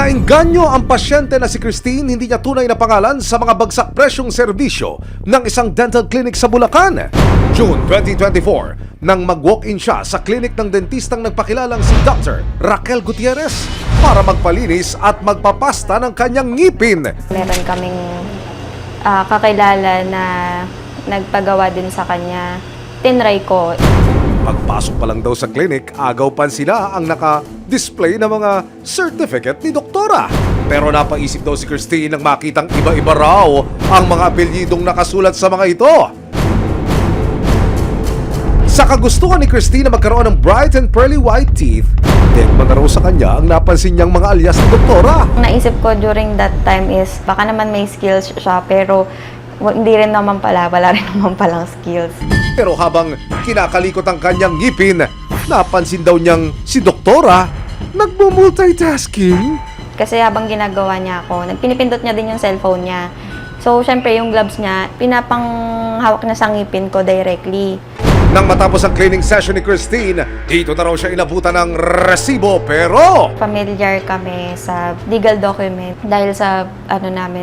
Naengganyo ang pasyente na si Christine, hindi niya tunay na pangalan sa mga bagsak presyong serbisyo ng isang dental clinic sa Bulacan. June 2024, nang mag-walk-in siya sa clinic ng dentistang nagpakilalang si Dr. Raquel Gutierrez para magpalinis at magpapasta ng kanyang ngipin. Meron kaming kakilala na nagpagawa din sa kanya. Tinry ko. Pagpasok pa lang daw sa clinic, agaw pa sila ang naka-display na mga certificate ni doktora. Pero napaisip daw si Christine nang makitang iba-iba raw ang mga apelyidong nakasulat sa mga ito. Sa kagustuhan ni Christine na magkaroon ng bright and pearly white teeth, dekma na raw sa kanya ang napansin niyang mga alias ni doktora. Naisip ko during that time is baka naman may skills siya pero hindi rin naman pala, wala rin naman palang skills. Pero habang kinakalikot ang kanyang ngipin, napansin daw niyang si doktora nagmo-multitasking. Kasi habang ginagawa niya ako, pinipindot niya din yung cellphone niya. So, syempre yung gloves niya, pinapanghawak na sa ngipin ko directly. Nang matapos ang cleaning session ni Christine, dito na raw siya inabutan ng resibo pero Familiar kami sa legal document dahil sa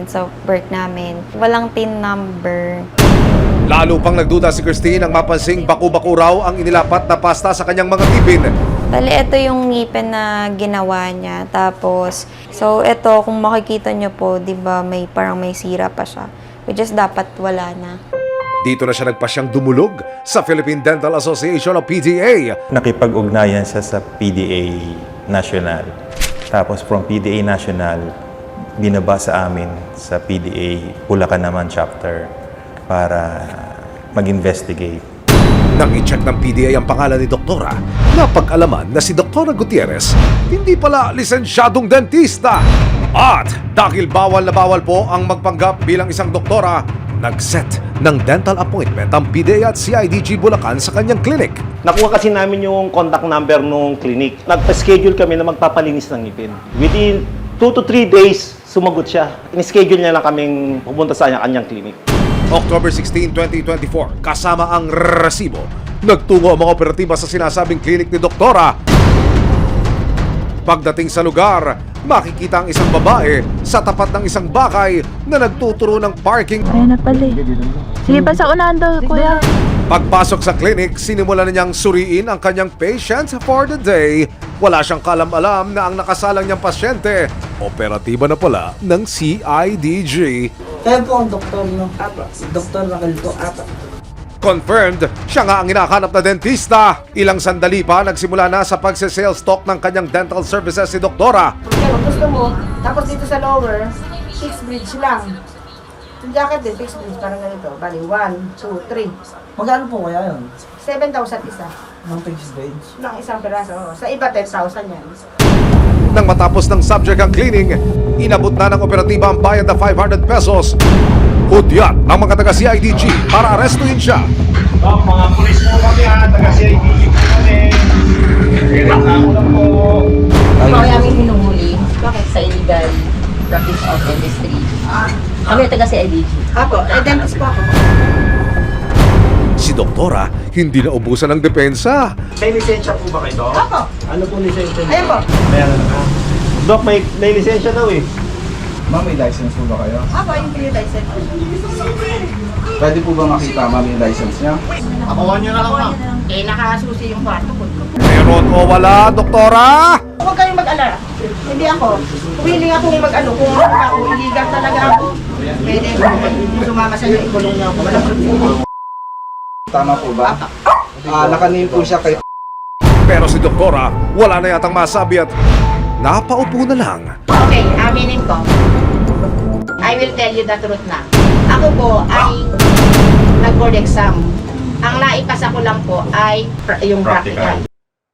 sa work namin. Walang TIN number. lalo pang nagduda si Christine nang mapansing baku-baku raw ang inilapat na pasta sa kanyang mga ngipin. Bali, ito yung ngipin na ginawa niya. Tapos, so ito, kung makikita niyo po, di ba, parang may sira pa siya. Which is dapat wala na. Dito na siya nagpasyang dumulog sa Philippine Dental Association o PDA. Nakipag-ugnayan siya sa PDA National. Tapos from PDA National, binaba sa amin sa PDA Bulacan naman chapter para mag-investigate. Nang i-check ng PDA ang pangalan ni Doktora, napag-alaman na si Doktora Gutierrez hindi pala lisensyadong dentista. At dahil bawal na bawal po ang magpanggap bilang isang doktora, nag-set ng dental appointment ang PDA at CIDG Bulacan sa kanyang clinic. Nakuha kasi namin yung contact number nung clinic. Nagpa-schedule kami na magpapalinis ng ngipin. Within 2 to 3 days, sumagot siya. In-schedule niya lang kaming pupunta sa kanyang clinic. October 16, 2024, kasama ang resibo, nagtungo ang mga operatiba sa sinasabing clinic ni Doktora. Pagdating sa lugar, makikita ang isang babae sa tapat ng isang bakay na nagtuturo ng parking. Ayan na pala eh. Sige pa sa unahan daw, kuya. Pagpasok sa clinic, sinimula na niyang suriin ang kanyang patient for the day. Wala siyang kalam-alam na ang nakasalang niyang pasyente, operatiba na pala ng CIDG. Kaya po ang doktor, no? Si Dr. Raquel po, Confirmed, siya nga ang hinahanap na dentista. Ilang sandali pa, nagsimula na sa pagse-sales talk ng kanyang dental services si Doktora. Kaya gusto mo, tapos dito sa lower, fixed bridge lang. Yung jacket din, fixed bridge, parang ganito. Bali, 1, 2, 3. Magkano po kaya yun? 7,000 isa. Ng fixed range? Ng isang peraso. Sa iba, 10,000 yan. Nang matapos ng subject ang cleaning, inabot na ng operatiba ang bayad na 500 pesos. Hudyat ng mga taga-CIDG para arestuhin siya. Mga pulis po kami taga-CIDG po kami. Reklamo lang po. Ito ay aming hinuhuli sa illegal practice of dentistry. Kami ay taga-CIDG. Apo, dentist po ako. Si Doktora hindi na ubusan ng depensa. May lisensya po ba kayo? Apo, Ano po lisensya niyo? ayun po. Meron na. Dok, may lisensya daw eh. Ma'am, may license po ba kayo? Apo, yung clear license. Pwede po ba makita ma'am yung license niya? Pakuha niyo na lang ma'am. Eh, nakasusi yung kwarto ko. Meron o wala, Doktora? Huwag kayong mag-alala. Hindi ako. Willing akong mag-ano. Kung ako iligal talaga ako, pwede sumama sa iyo, ikulong niyo ako. Walang problema. Tama po ba? Nakanim po siya kay Pero si Doktora wala na yatang masabi at napaupo na lang. Okay, aminin ko. I will tell you the truth na. Ako po ay nag-board exam. Ang naipasa ko lang po ay yung practical.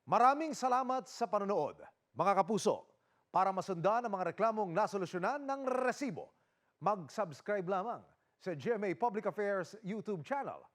Maraming salamat sa panonood, mga kapuso. Para masundan ang mga reklamong nasolusyonan ng resibo, mag-subscribe lamang sa GMA Public Affairs YouTube channel